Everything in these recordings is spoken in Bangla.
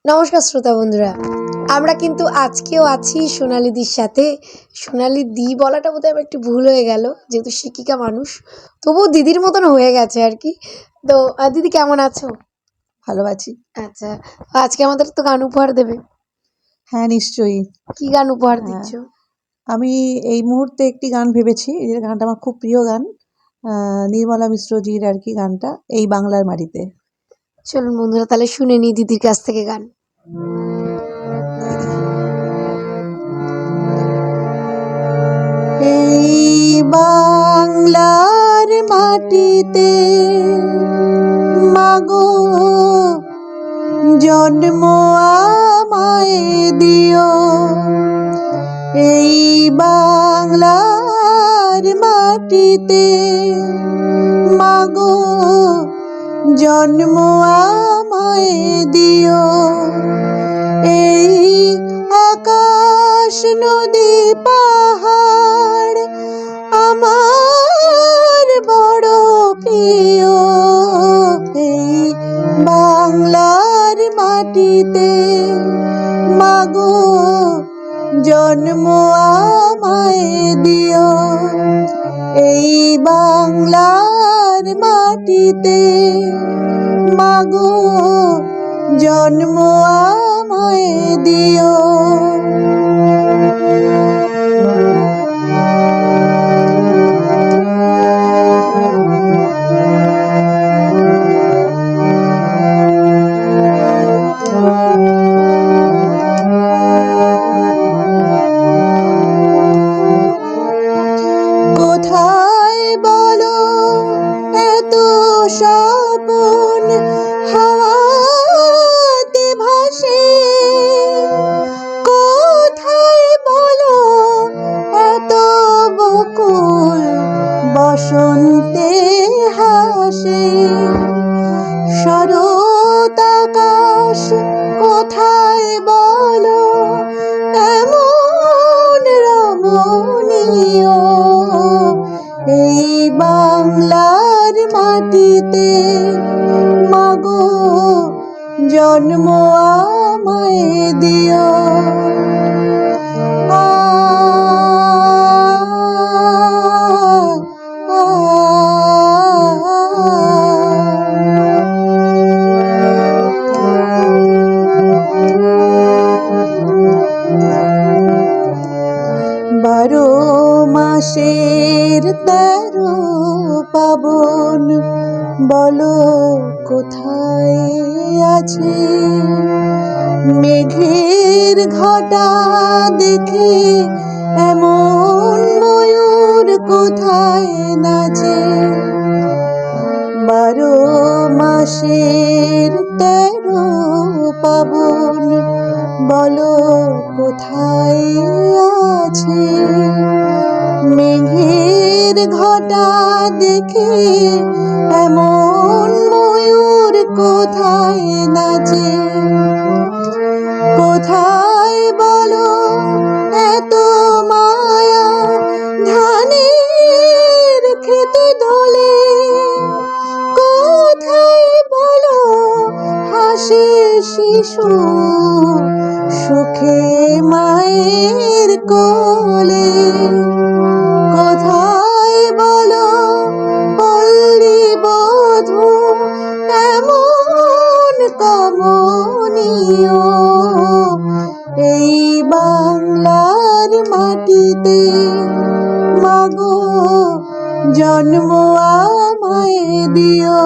নমস্কার শ্রোতা বন্ধুরা, আমরা কিন্তু আজকেও আছি সোনালিদির সাথে। সোনালি দি বলাটা বোধহয় আমার একটু ভুল হয়ে গেল, যেহেতু শিক্ষিকা মানুষ, তবুও দিদির মতন হয়ে গেছে আর কি। তো দিদি কেমন আছো? ভালো আছি। আচ্ছা, আজকে আমাদের তো গান উপহার দেবে। হ্যাঁ, নিশ্চয়ই। কি গান উপহার হ্যাঁ, দিচ্ছ? আমি এই মুহূর্তে একটি গান ভেবেছি। এই গানটা আমার খুব প্রিয় গান। নির্মলা মিশ্রজির আর কি গানটা, এই বাংলার মাটিতে। চলুন বন্ধুরা, তাহলে শুনে নিই দিদির কাছ থেকে গান। এই বাংলার মাটিতে মাগো জন্ম আমায় দিও, এই বাংলার মাটিতে মাগো জন্ম আমায় দিও, এই আকাশ নদী পাহাড় আমার বড় প্রিয়, এই বাংলার মাটিতে মাগো জন্ম আমায় দিও, এই বাংলার মাটিতে মাগো জন্ম আমায় দিও। কোথায় বলো এত স্বপন হাওয়াতে ভাসে, কোথায় বলো এত বকুল বসন্তে হাসে, শরৎ আকাশ কোথায় বলো এমন রমণীয়, এই বাংলার মাটিতে মাগো জন্ম আমায় দিও। আ বারো মাসের 13 পাবন বলো কোথায় আছে, মেঘের ঘটা দেখে এমন ময়ূর কোথায় নাচে, 12 মাসের 13 পাবন বলো কোথায় আছে, মেঘের ঘটা দেখে এমন ময়ূর কোথায় নাচে, কোথায় বলো এত মায়া ধানের খেতে দোলে, কোথায় বলো হাসে শিশু সুখে মায়ের কোলে, কোথায় বলো পল্লী বধূ এমন কমনীয়, এই বাংলার মাটিতে মাগো জন্ম আমায় দিও,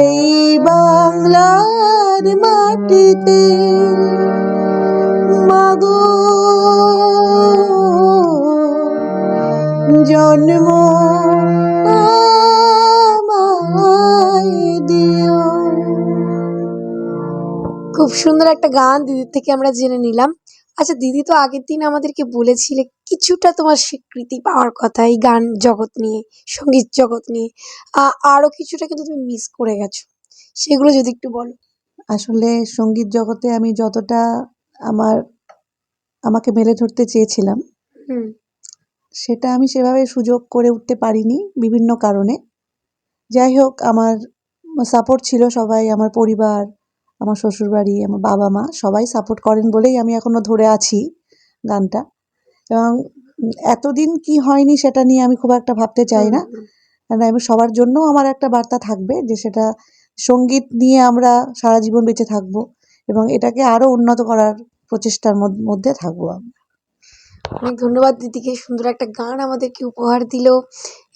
এই বাংলার মাটিতে মাগো জন্ম আমায় দিও। খুব সুন্দর একটা গান দিদির থেকে আমরা জেনে নিলাম। আচ্ছা দিদি, তো আগের দিন আমাদেরকে বলেছিলে কিছুটা তোমার স্বীকৃতি পাওয়ার কথা এই গান জগৎ নিয়ে, সঙ্গীত জগৎ নিয়ে। আরো কিছুটা কিন্তু তুমি মিস করে গেছো, সেগুলো যদি একটু বলো। আসলে সঙ্গীত জগতে আমি যতটা আমাকে মেলে ধরতে চেয়েছিলাম হুম। সেটা আমি সেভাবে সুযোগ করে উঠতে পারিনি বিভিন্ন কারণে। যাই হোক, আমার সাপোর্ট ছিল সবাই, আমার পরিবার, আমার শ্বশুরবাড়ি, আমার বাবা-মা সবাই সাপোর্ট করেন বলেই আমি এখনো ধরে আছি গানটা। এবং এতদিন কি হয়নি সেটা নিয়ে আমি খুব একটা ভাবতে চাই হুম, না। হুম। কারণ আমি সবার জন্যও আমার একটা বার্তা থাকবে যে সেটা সঙ্গীত নিয়ে আমরা সারা জীবন বেঁচে থাকবো এবং এটাকে আরো উন্নত করার প্রচেষ্টার মধ্যে থাকবো আমরা। অনেক ধন্যবাদ দিদিকে, সুন্দর একটা গান আমাদেরকে উপহার দিল।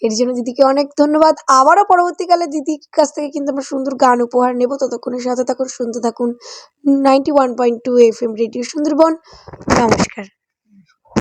এর জন্য দিদিকে অনেক ধন্যবাদ। আবারও পরবর্তীকালে দিদির কাছ থেকে কিন্তু আমরা সুন্দর গান উপহার নেব। ততক্ষণের সাথে থাকুন, শুনতে থাকুন 91.2 FM রেডিও সুন্দরবন। নমস্কার।